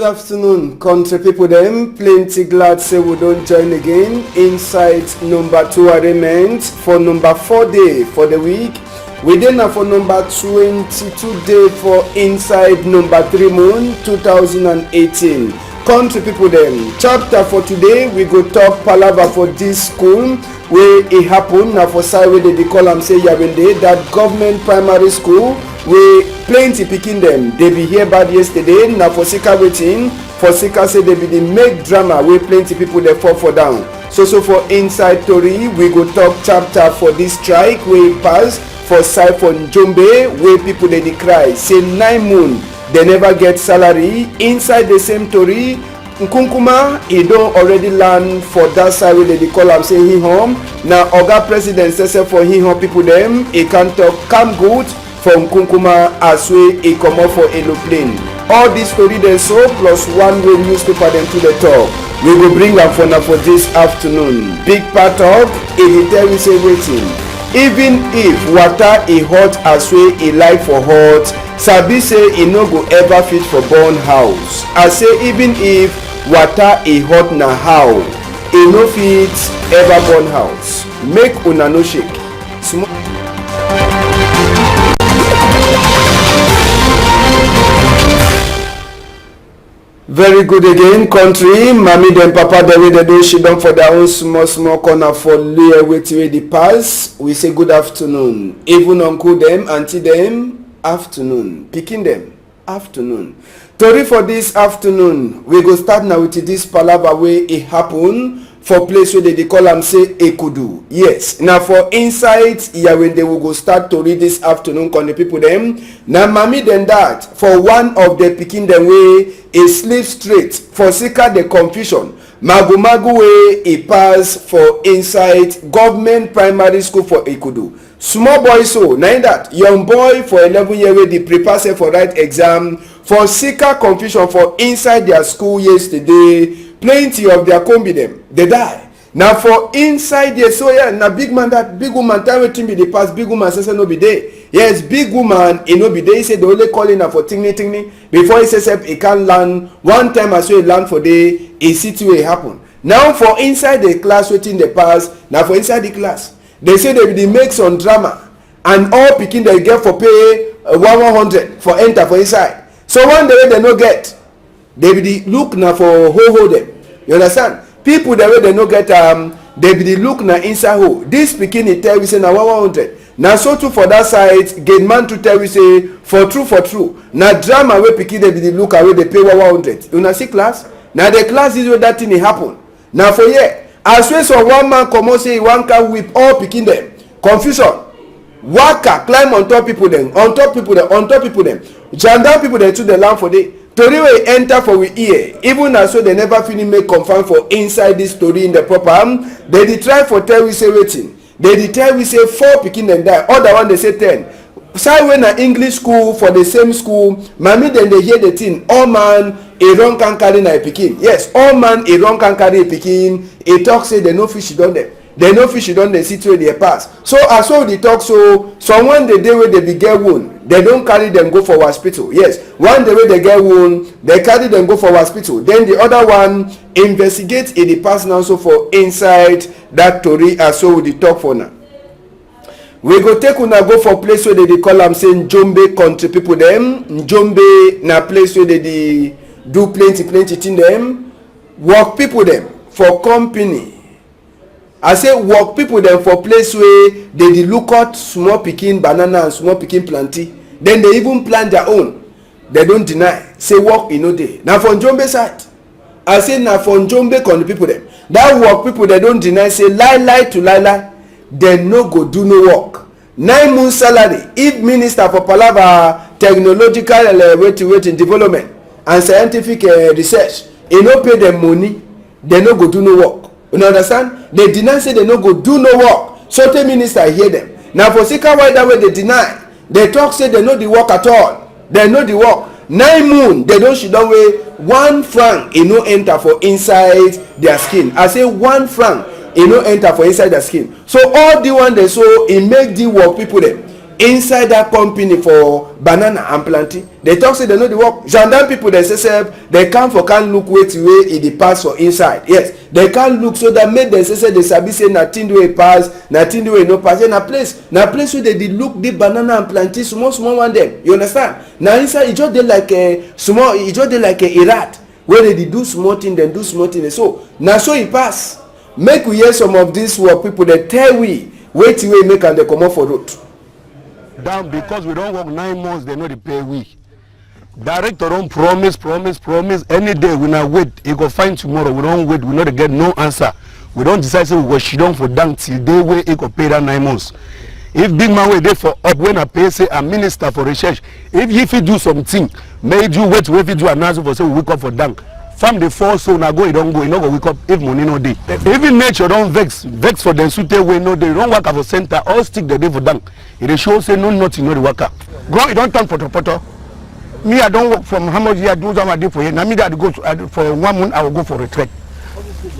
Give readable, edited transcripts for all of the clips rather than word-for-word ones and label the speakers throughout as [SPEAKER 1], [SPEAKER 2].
[SPEAKER 1] Good afternoon, country people them. Plenty glad say we don't join again inside number 2 arraignment for number 4 day for the week. We then have for number 22 day for inside number 3 moon 2018. Country people them. Chapter for today we go talk palava for this school where it happen now for side where they call am say Yawende, that government primary school we plenty picking them. They be here bad yesterday. Now for Sika waiting. For Sika say they be the make drama where plenty people they fall for down. So for inside Tori, we go talk chapter for this strike where pass for Siphon Jombe where people they cry. Say 9 moon they never get salary. Inside the same Tori, Nkunkuma he don't already land for that side where they call am say he home. Now Oga President says for he home people them he can't talk come good. From Kunkuma as we come up for aeroplane. All this story then so plus one way newspaper then to the top. We will bring up for now for this afternoon. Big part of it tell we say waiting. Even if water a hot as we a like for hot, Sabi say e no go ever fit for burn house. I say even if water a hot na how, e no fit ever burn house. Make una no shake. Small. Very good again, country. Mommy them, papa them, they do shit down for their own small corner for layer waiting the pass. We say good afternoon. Even uncle them, auntie them, afternoon. Picking them, afternoon. Story for this afternoon. We go start now with this palava way it happen for place where they call them say Ekudu. Yes. Now for inside here when they will go start to read this afternoon con the people them. Now mommy then that for one of the picking them way a slave straight for Sika the confusion. Magu way a pass for inside government primary school for Ekudu. Small boy so now that young boy for 11 years wey dey prepare say for write exam for Sika confusion for inside their school yesterday. Plenty of their combi them they die. Now for inside there so yeah na big man that big woman time wetin be the past big woman say no be there. Yes, big woman e no be there. He say they only calling her for tingly before he say he can learn one time as well learn for day a city wey happen. Now for inside the class wetin the past now for inside the class they say they dey make some drama and all pikin they get for pay 100 for enter for inside. So one day they no get they be the look now for ho them. You understand? People the way they no get they be the look na inside hole. This pikin he tell we say na 100. Now so too for that side, gain man to tell we say for true. Now drama wey pikin they be the look away they pay 100. Una see class? Now the class is where that thing happen. Now for here, as well so one man come out say one can whip all pikin them. Confusion. Waka climb on top people them, on top people them. Jam down people them to the land for day. Tori wey enter for we ear even as so they never finish make confirm for inside this story in the proper they dey try for tell we say wetin they dey tell we say 4 pikin dem die other one they say 10 side wey na English school for the same school mami dem dey hear the thing all man a run can carry na a pikin. Yes, all man a run can carry a pikin. A talk say they no fit she don them. They no fit she don the city wey dey pass. So as well they talk so someone the day wey they be get wound they don't carry them go for hospital. Yes, one day wey they get wound they carry them go for hospital. Then the other one investigate in the past now so for inside that Tori as so we dey talk for now. We go take una go for place where they call am say Njombe country people them. Njombe na place where they do plenty thing them. Work people them for company. I say work people them for place where they look at small pikin banana and small pikin planty. Then they even plant their own. They don't deny. Say work in no day. Now for Njombe side. I say now for Njombe country people them. That work people they don't deny say lie to lie. They no go do no work. 9 months salary. If minister for Palava technological waiting development and scientific research, he no pay them money. They no go do no work. You understand? They deny say they no go do no work. So the minister hear them. Now for Sika why that way they deny. They talk say they know the work at all. They know the work. 9 moon they don't should way 1 franc e no enter for inside their skin. I say 1 franc e no enter for inside their skin. So all the one they so e make the work people them inside that company for banana and plantain. They talk say they know the work. Gendarme people they say they can't look wetin wey e dey pass for inside. Yes, they can't look so that make them say they sabi say nothing the way pass, nothing the way no pass. Na place where they dey look the banana and plantain small one dem. You understand? Now inside e just dey like a small, e just dey like a rat where they do small thing, then do small thing. So na so e pass. Make we hear some of these work people they tell we wetin wey make am dey comot for road.
[SPEAKER 2] Down because we don't work 9 months, they know they pay we. Director don't promise. Any day we not wait, he go find tomorrow. We don't wait, we not get no answer. We don't decide say we go shit down for down till day where he go pay that 9 months. If big man wait there for up when I pay say a minister for research, if he do something, made you wait if he do an answer for say we wake up for down. From the four so now go, you don't go, you not go wake up if money no day. Even nature don't vex for them suit way no day. Don't work for center, all stick the day for down. It show say no nothing, no the worker. Go, you don't turn poto. Me, I don't work from how much year do some day for you. Now me that go for 1 month, I will go for retreat.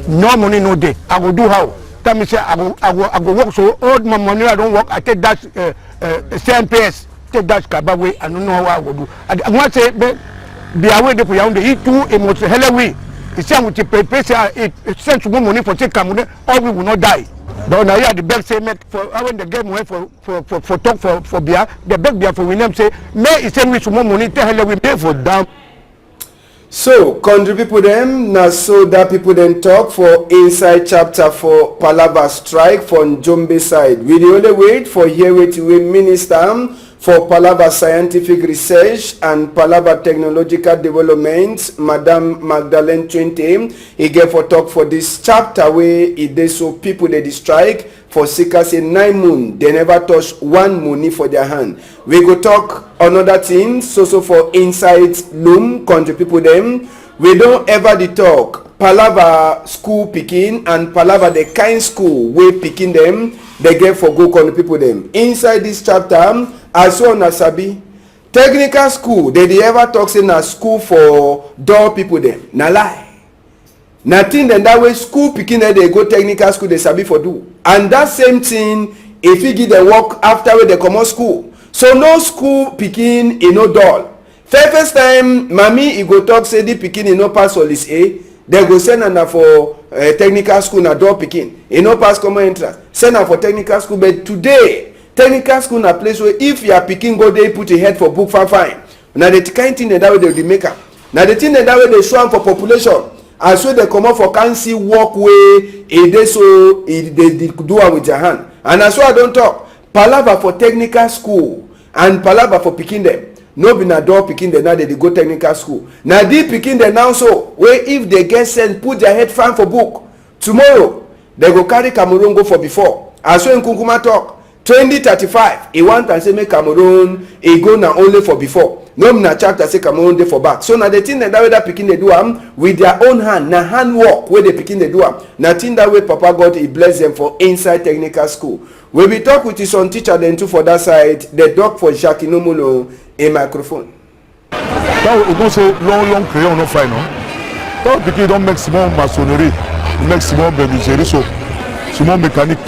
[SPEAKER 2] No money, no day. I will do how? Tell me say I go work so old my money I don't work. I take that CNPS, take that Kabaway. I don't know how I will do. I want to say be away there for you. He too it must hell away. He say we pay say it send some money for take Cameroon, or we will not die. But now here the beg say make for when the game away for talk for beer, the beg beer for we name say may he send me some more money tell hell we pay for down.
[SPEAKER 1] So country people them now so that people then talk for inside chapter for Palava strike from Njombe side. We the only wait for here wait we minister for Palava Scientific Research and Palava Technological Development, Madam Magdalene Twente, he gave for talk for this chapter where it dey so people they strike for seekers say 9 months, they never touch 1 money for their hand. We go talk another thing, so for inside loom, country people them, we don't ever the talk Palava school picking and Palava the kind school we picking them, they get for go country people them. Inside this chapter, as well as sabi technical school they ever talk say na school for dull people them na lie. Nothing then that way school picking they go technical school they sabi for do, and that same thing if you give them work after when they come out school. So no school picking no dull. First time mommy he go talk say the picking no pass for list A, they go send her for technical school na dull picking no pass common entrance, send her for technical school. But today technical school na place where if you are picking go there put your head for book fine. Now the kind thing that way they dey make am. Now the thing that way they show am for population. And so they come up for can see walk way they so they do am with their hand. And as well I don't talk Palava for technical school and Palava for picking them. No be na door picking them now they go technical school. Now they picking them now so where if they get sent put their head fine for book. Tomorrow they go carry Cameroon go for before. As well in Kunkuma talk 2035 he want and say make Cameroon he go na only for before. No na chapter say Cameroon dey for back. So na the thing that way that picking they do am with their own hand, na handwork where they picking they do am. Na thing that way Papa God he bless them for inside technical school. We be talk with his son teacher then too for that side. The doc for Jacques Inomulo a microphone.
[SPEAKER 3] Now we don't say long crayon no fine no. Now picking don't make small maçonnerie, make small menuiserie so small mécanique.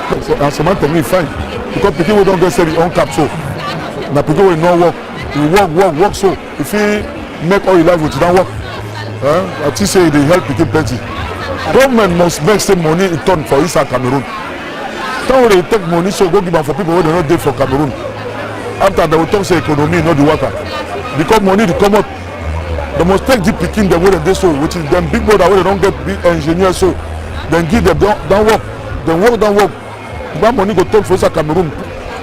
[SPEAKER 3] And some technique fine because people don't get their own cap so now people will not work, you work so if you make all your life with that work I think say they help people plenty. Government must make some money in turn for inside Cameroon. Now they take money so go give them for people who don't dey for Cameroon. After they will talk say economy not the worker because money to come out they must take the picking the way they so which is them big brother where they don't get big engineers so then give them don't work then work that money go talk for inside Cameroon.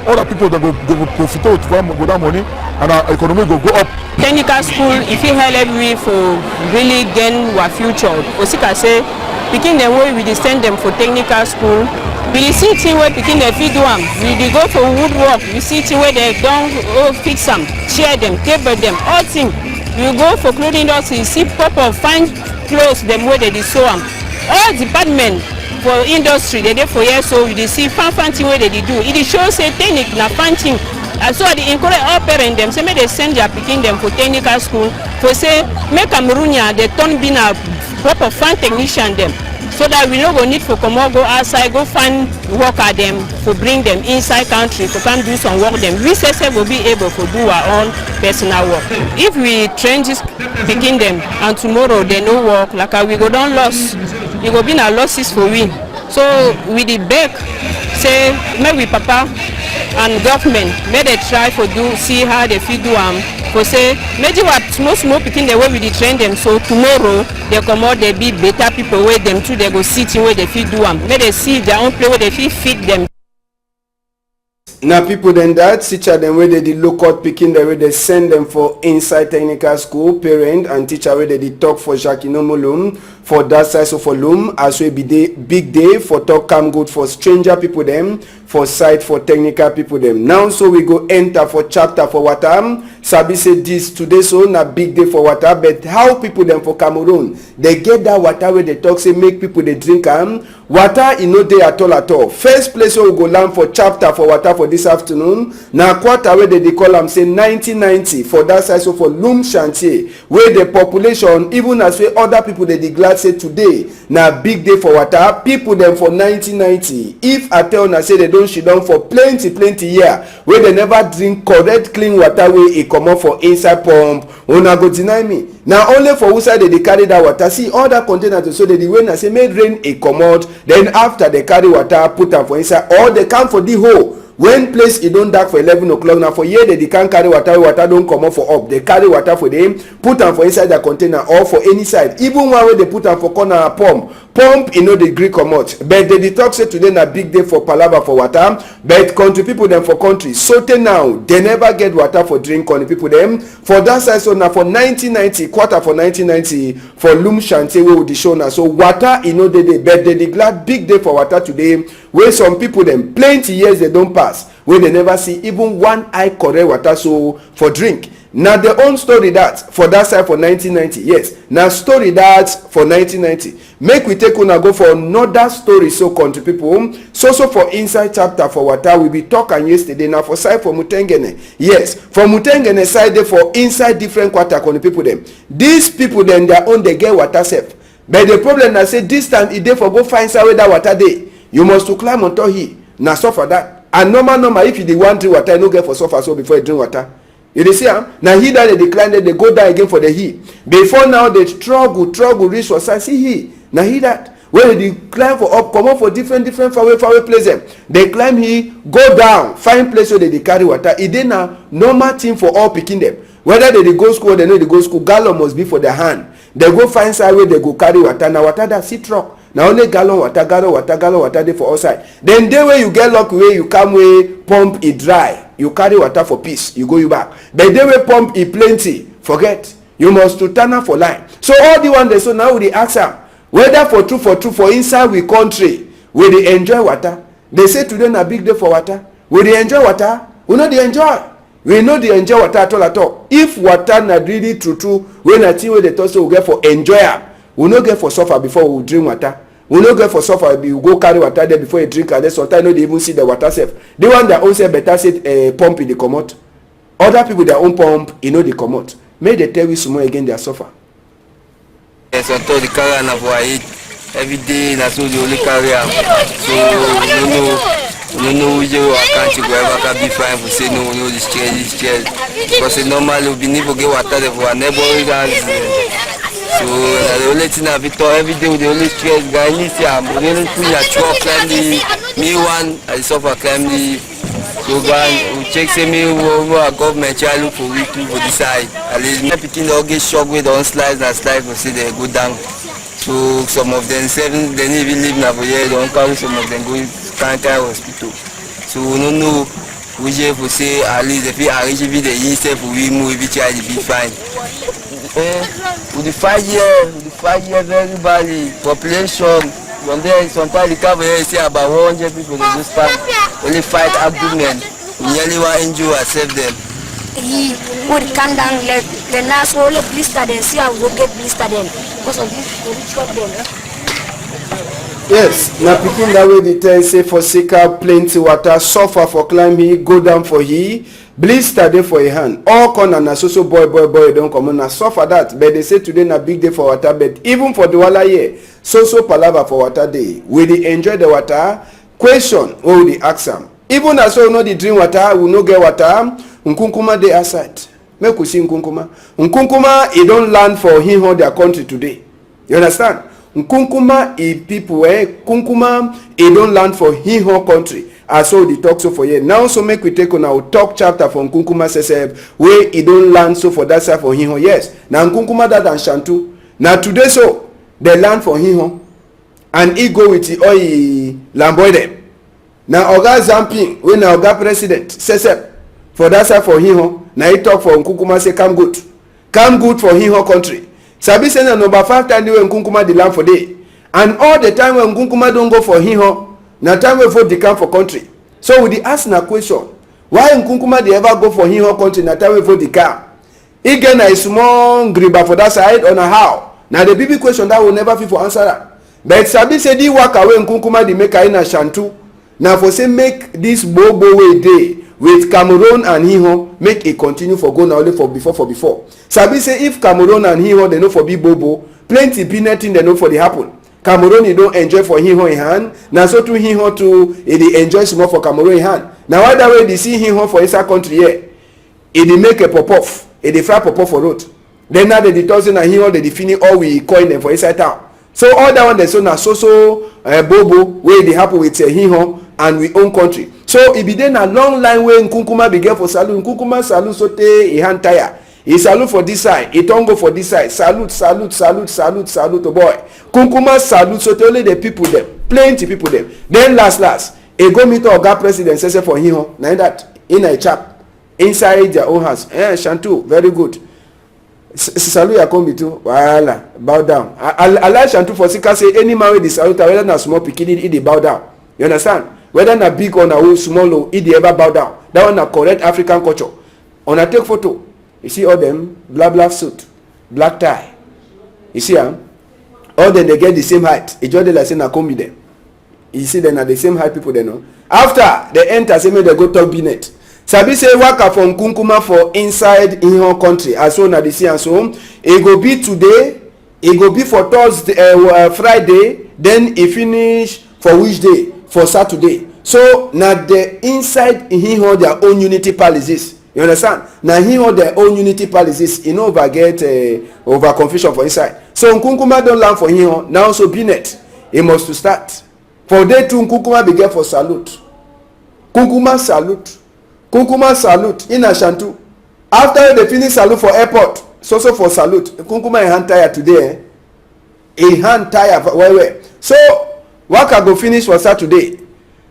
[SPEAKER 3] All the people that go profit with that money and our economy go up.
[SPEAKER 4] Technical school, if you help me for really gain our future, Osika say, picking them way we send them for technical school. We see thing where picking the feed one. We go for woodwork. We see thing where they don't fix them, share them, table them, all things. We go for clothing industry. See proper fine clothes them where they sew them. All department for industry they dey for years so you see fan thing where they do. It shows say technique na fan thing. And so they encourage all parents them say make they send their picking them for technical school for say make Cameroonian they turn being a proper fan technician them. so that we no go need for come out, go outside, go find worker them, for bring them inside country to come do some work them. We say will be able to do our own personal work. If we train this begin them and tomorrow they no work, like we go down loss, it will be na losses for we. So we the beg say maybe papa and government may they try for do see how they fit do for say maybe what small picking the way we train them, so tomorrow they come out, they be better people where them too, they go sit in where they fit do may they see their own play where they fit feed them.
[SPEAKER 1] Now people then that teacher them where they look out picking the way they send them for inside technical school, parent and teacher where they talk for Jacques Inomolum for that side so for Loom as we be day big day for talk come good for stranger people them for side for technical people them. Now so we go enter for chapter for water. Sabi say this today so na big day for water, but how people them for Cameroon they get that water where they talk say make people they drink water in no day at all. First place we go learn for chapter for water for this afternoon. Now quarter where they call them say 1990 for that side so for Loom Chantier where the population even as we other people they glad say today na big day for water. People them for 1990 if I tell na say they don't shit down for plenty year where they never drink correct clean water where it come out for inside pump, una go deny me. Now only for who side they carry that water, see all that containers so that the way I say make rain it come out, then after they carry water put them for inside, or they come for the hole. When place it don't dark for 11 o'clock now for here they can't carry water don't come up for up, they carry water for them, put them for inside the container or for any side, even one way they put them for corner pump you know the Greek come out. But they talk say today na big day for palava for water, but country people them for country so till now they never get water for drink on the people them for that side. So now for 1990 quarter for 1990 for Loom Chantier we would show now so water you know they but they glad big day for water today where some people them plenty years they don't pass where they never see even one eye correct water so for drink. Now their own story that for that side for 1990, yes. Now story that for 1990. Make we take una go for another story so country people. So for inside chapter for water we be talking yesterday. Now for side for Mutengene, yes. For Mutengene side they for inside different quarter country people them. These people then their own they get water safe. But the problem I say this time it dey for go find side where that water dey. You must to climb on top here. Now suffer that. And normal if you dey want drink water, you no get for suffer so before you drink water. You dey see now he that they decline that they go down again for the he. Before now they struggle reach for side. See he. Now he that when they climb for up, come up for different far away place them. They climb he, go down, find place where they carry water. It dey na normal thing for all picking them. Whether they go school or they know they go school, gallon must be for their hand. They go find side where they go carry water. Now water that see truck. Now only gallon water dey for outside. Then day where you get luck where you come where pump it dry. You carry water for peace, you go you back. But day where pump it plenty, forget. You must to turn up for line. So all the one they so now we ask them whether for true for inside we country where they enjoy water. They say today na big day for water. Will they enjoy water? We know they enjoy. We know they enjoy water at all. If water na really true when I think where they talk so we get for enjoy am. We no get for suffer before we drink water. We no get for suffer you go carry water there before you drink and then sometimes no dey even see the water safe. The one that own say better say pump in the comot. Other people their own pump you know they comot. May they tell you small again they suffer.
[SPEAKER 5] Yes, on top the carry and avoid it every day. That's all the only carry am. So we no know which can't you go ever can be fine for say no this chair. Because normally we need to get water there for our neighboring guys. So the only thing I Victor every day with the only stress guy this year I'm really putting a truck climb the me one I suffer climb the so we check say me over government try look for week for the side. At least me picking the get shock with on slides and slide for say they go down. So some of them seven they even live now for here don't carry some of them go cancer hospital. So we don't know which for say at least if we arrange the instead for we move we try to be fine. With the 5 years very badly population from there sometimes the cover here say about 100 people in this time only fight argument nearly one injury I save them.
[SPEAKER 6] He would come down like the last whole blister then see how we get blister then because of this we shot them.
[SPEAKER 1] Yes, na pikin that way dey tell say for sika plenty water suffer for climb he go down for he blister dey for a hand all corner na so boy don comot na suffer that but they say today na big day for water but even for the wala here so palava for water dey we dey enjoy the water question wey we dey ask am even as we no dey drink water we no get water nkunkuma dey outside make we see nkunkuma e don land for him or their country today you understand nkunkuma e people kunkuma e don land for him or country as so dey talk so for here now so make we take on our talk chapter from nkunkuma sesef wey e don land so for that side for him or yes na nkunkuma that and shantu na today so dey land for him or and e go with all e lamboy dem na oga zamping wey na oga president sesef for that side for him or na e talk for nkunkuma say come good for him or country sabi say na number 5 time wey nkunkuma dey land for day and all the time when nkunkuma don go for him or na time wey vote dey come for country so we dey ask na question why nkunkuma dey ever go for him or country na time wey vote dey come e get na a small griba for that side or na how na the big question that we never fit for answer am but sabi say the waka wey nkunkuma dey make na shantu na for say make this gbogbo wey dey with Cameroon and Hiho make e continue for go na only for before sabi say if Cameroon and Hiho dey no for be bobo plenty peanut thing dey no for dey happen Cameroon e don enjoy for Hiho in hand na so too Hiho too e dey enjoy small for Cameroon in hand na why that way dey see Hiho for inside country here e dey make a pop-off e dey fry pop-off for road then now dey talk say na Hiho dey finish all we coin dem for inside town so all that one dey so na so bobo wey dey happen with Hiho and we own country so e be dey na long line wey nkunkuma be get for salute nkunkuma salute so tey e hand tire e salute for this side e turn go for this side salute oh boy nkunkuma salute so tey only the people dem plenty people dem then last e go meet oga president sese for him na that in a chap inside their own house shantu very good salute yakombi too wahala bow down I like shantu for sika say any man wey dey salute whether na small pikin e dey bow down you understand whether na big or na small o e dey ever bow down that one na correct African culture una take photo you see all them black suit black tie you see am all dem dey get the same height e just dey like say na kombi dem you see dem na the same height people dem no after dem enter say make dem go talk business sabi say waka from nkunkuma for inside Hiho country as so na dey see am so e go be today e go be for Thursday Friday then e finish for which day for Saturday so na the inside Hiho their own unity palaces you understand na Hiho their own unity palaces e no over get over confusion for inside so nkunkuma don land for Hiho now so binet e must to start for day 2 nkunkuma be get for salute nkunkuma salute in Ashantu after they finish salute for airport so for salute nkunkuma e hand tire today e hand tire well so waka go finish for Saturday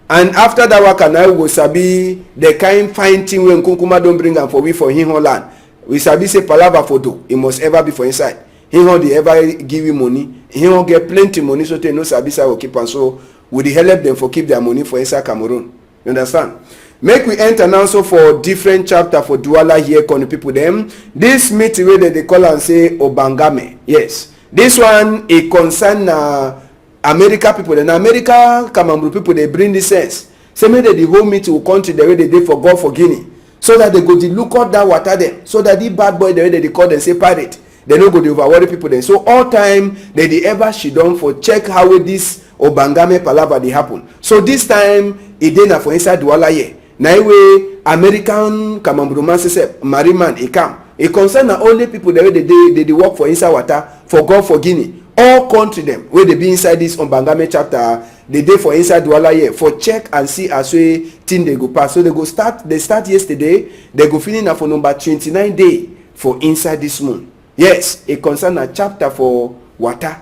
[SPEAKER 1] and after that waka na we go sabi the kind fine thing wey nkunkuma don bring am for we for Hiho land we sabi say palava for do e must ever be for inside Hiho dey ever give you money Hiho get plenty money so tey no sabi say we keep am so we dey help them for keep their money for inside Cameroon you understand make we enter now so for different chapter for Douala here con people dem this meeting wey dem dey call am say Obangame yes this one e concern na America people and America Cameroon people dey bring this sense say make dem dey hold meeting with country the way they dey for God for Guinea so that they go dey look out that water dem so that the bad boy the way they dey call them say pirate they no go dey over worry people dem so all time they dey ever sit down for check how this Obangame palava dey happen so this time e dey na for inside Douala here na way American Cameroon man say marine man e come e concern na only people the way they dey work for inside water for God for Guinea all country dem wey dey be inside this Obangame chapter dey dey for inside Douala here for check and see as way thing dey go pass so they start yesterday they go finish na for number 29 day for inside this moon yes e concern na chapter for water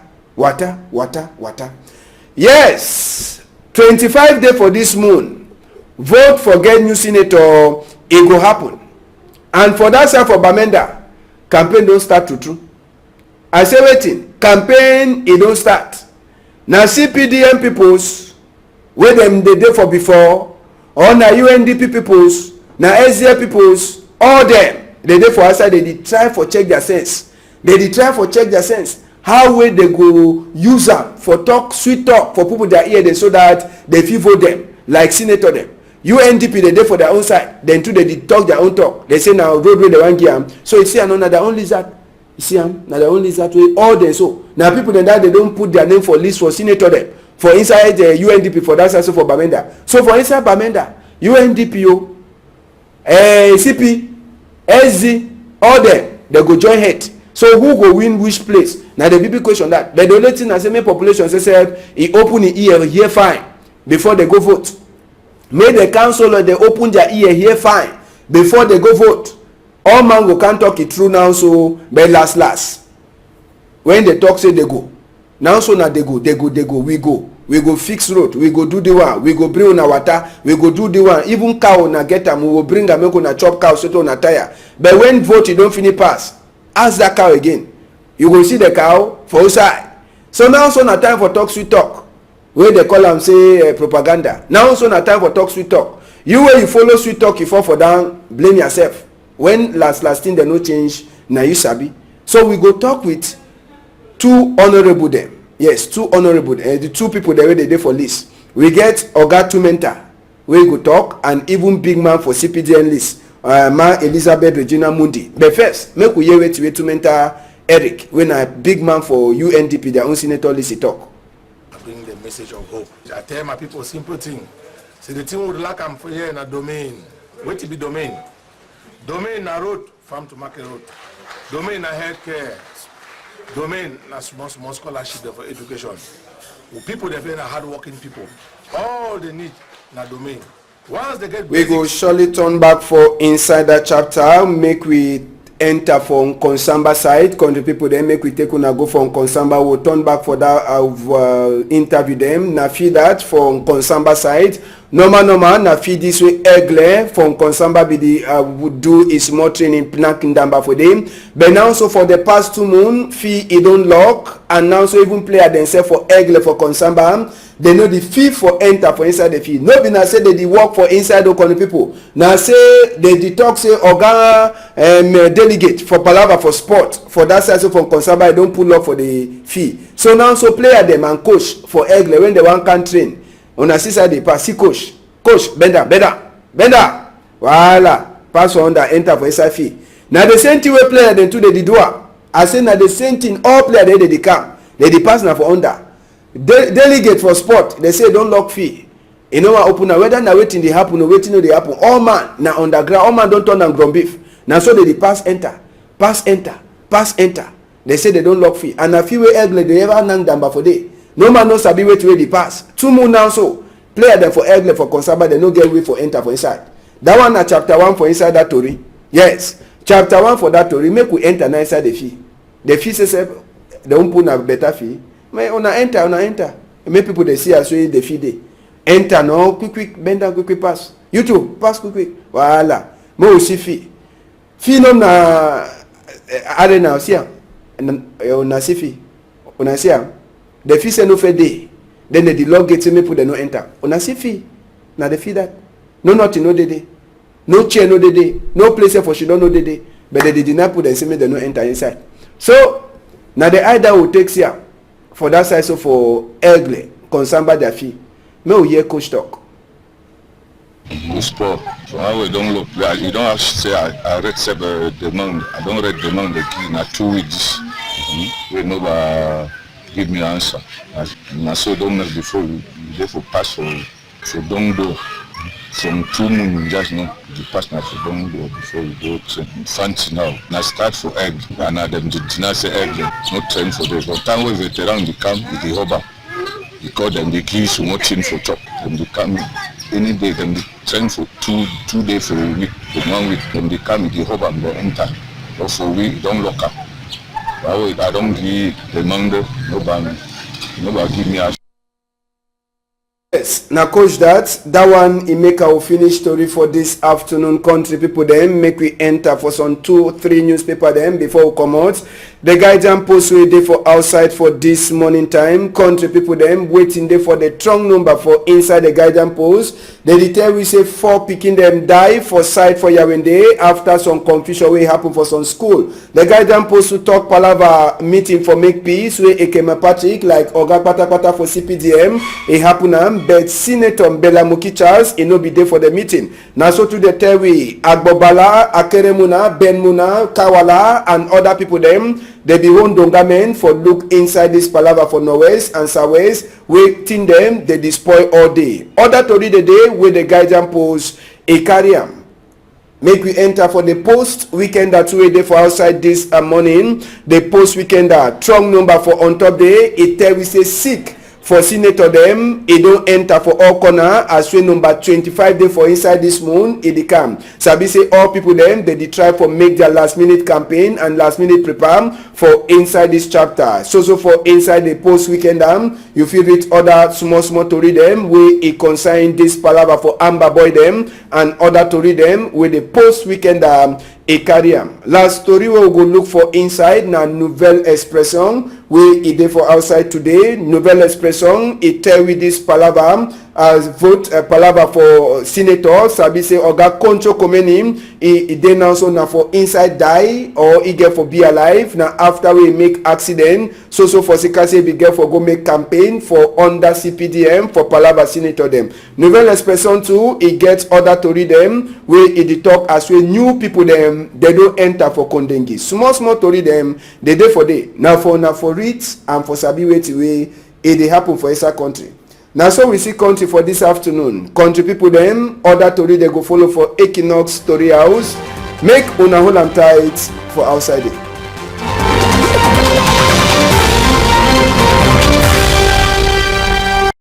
[SPEAKER 1] yes 25 day for this moon vote for get new senator e go happen and for that side for Bamenda campaign don start true I say wetin campaign e don start na CPDM peoples wey dem dey for before or na UNDP peoples na SDF peoples all dem dey for outside dey try for check their sense how wey they go use am for talk sweet talk for people their ear dem so that they fit vote them like senator dem. UNDP dey for their own side, dem too dey talk their own talk. They say na road wey they wan give am. So you see, na their own lizard. You see am, na their own lizard wey all dem so. Na people dem that they don put their name for list for senator dem for inside the UNDP for that side, so for Bamenda. So for inside Bamenda, UNDP o, CP, SZ, all dem they go join head. So who go win which place? Na the big question that. But the only thing I say, make population say he open the ear here fine before they go vote. Make the council they open their ear here fine before they go vote. All man go can't talk it through now, so but last when they talk say they go now, so now they go we go fix road, we go do the one, we go bring on our water, we go do the one. Even cow na get am, we will bring am make una chop cow so to tire. But when vote you don't finish pass, ask that cow again, you go see the cow for outside. So now so na time for talk sweet talk wey they call am say propaganda. Now so na time for talk sweet talk. You wey you follow sweet talk, you fall for down, blame yourself. When last thing they no change, na you sabi. So we go talk with two honorable them. Yes, two honorable, the two people that they for list. We get Oga Tumenta, we go talk, and even big man for CPDN list, Ma Elizabeth Regina Mundi. But first, make we hear it to Tumenta Eric, when a big man for UNDP, their own senator list, he talk.
[SPEAKER 7] I bring the message of hope. I tell my people simple thing. See, the thing would like I'm for here in a domain. What to be domain? Domain na road, farm to market road. Domain na healthcare. Domain na small scholarship for education. People they are hardworking people. All they need na domain. Once they get
[SPEAKER 1] we go surely turn back for inside that chapter. Make we enter from Konsamba side. Country people then make we take una go from Konsamba. We'll turn back for that interview them. Na feed that from Konsamba side. Normal na feed this way Egle from Konsamba be the would do is more training Pinakindamba for them. But now so for the past 2 months, fee it don't lock, and now so even player themselves for Egle for Konsamba. They know the fee for enter for inside the fee. No be na say they work for inside the people. Now say they talk say Oga delegate for Palava for sport for that side, so from Konsamba I don't pull up for the fee. So now so player them and coach for Egle when they want can train. On a side they pass, see coach bender voila, pass on that enter for inside fee. Now the same thing we player then too they do. I say now the same thing all player they come they pass now for under. Delegate for sport they say don't lock fee. You know what open now whether now waiting they happen or waiting no they happen. All man now underground, all man don't turn and ground beef. Now so they pass enter. They say they don't lock fee. And a few Egle they ever nang damba for day. No man knows sabi wait the pass. 2 months now so player them for Egle for Konsamba they no get way for enter for inside. That one na chapter 1 for inside that story. Yes, chapter 1 for that story. Make we enter now inside the fee. The fee says they don't put a better fee. May una enter. Make people they see as way the fee day. Enter no quick bend down quick pass. You too pass quick. Voila. Mo see fee. Fee no na arena see am. Una see fee. Una see am. The fee say no fair day. Then the log gate say make people they no enter. Una see fee. Na the fee that. No nothing no day. No chair no day. No place for she don't know day. But they did not put them say make they no enter inside. So now the either will take here for that side, so for Egle Konsamba their fee. May we hear coach talk.
[SPEAKER 8] The sport. So I don't look. You don't have to say I read the month. I don't read the month. The key na 2 weeks. We never give me answer. Na so don't know before you therefore pass for don't do. From 2 months just know the pass na for don't do before you go train. Fancy now. Na start for egg. And them did not say egg. Not train for this. But time we veteran the camp with the hobber. Because them the keys to not train for chop. Them they come any day. Them they train for two days for a week. For 1 week. Them they come with the hobber and they enter. But for a week don't lock up. I don't give the Monday. Nobody give me a
[SPEAKER 1] Yes, now coach that one he make our finish story for this afternoon. Country people them make we enter for some 2-3 newspaper them before we come out. The guidance post we dey for outside for this morning time. Country people them waiting there for the strong number for inside the guidance post. They tell we say 4 picking them die for side for Yawende after some confusion wey happen for some school. The guidance post to talk palava meeting for make peace wey Ekema Patrick like Oga Patapata for CPDM it happen am. But Senator Mbela Muki Charles he no be there for the meeting. Now so to the tell we Agbobala, Akeremuna, Benmuna, Kawala and other people them they be one donga men for look inside this palava for Norwest and Southwest waiting them they despoil all day. Other to read the day where the guidance post a carry am. Make we enter for the post weekend that we day for outside this morning. The post weekend strong number for on top day it tell we say sick. For senator them, it don't enter for all corner as we number 25 day for inside this moon, it come. Sabi say all people them, they try for make their last minute campaign and last minute prepare for inside this chapter. So for inside the post weekend you feel read other small to read them, we it consign this palava for Amber Boy them and other to read them with the post weekend a carry am. Last story we go look for inside na Nouvelle Expression we e dey for outside today. Nouvelle Expression e tell we this palava as vote palava for senator sabi say Oga Koncho Komeni e dey now so na for inside die or e get for be alive na after we make accident so for Sikase be get for go make campaign for under CPDM for palava senator them. Nouvelle Expression too e get other tori them wey e dey talk as we new people them they don't enter for Kondengi. Small tori them they dey for day. Now for it and for sabi wait way it dey happen for inside country. Now so we see country for this afternoon. Country people them other tori they go follow for Equinox Story House. Make una hold am tight for outside it.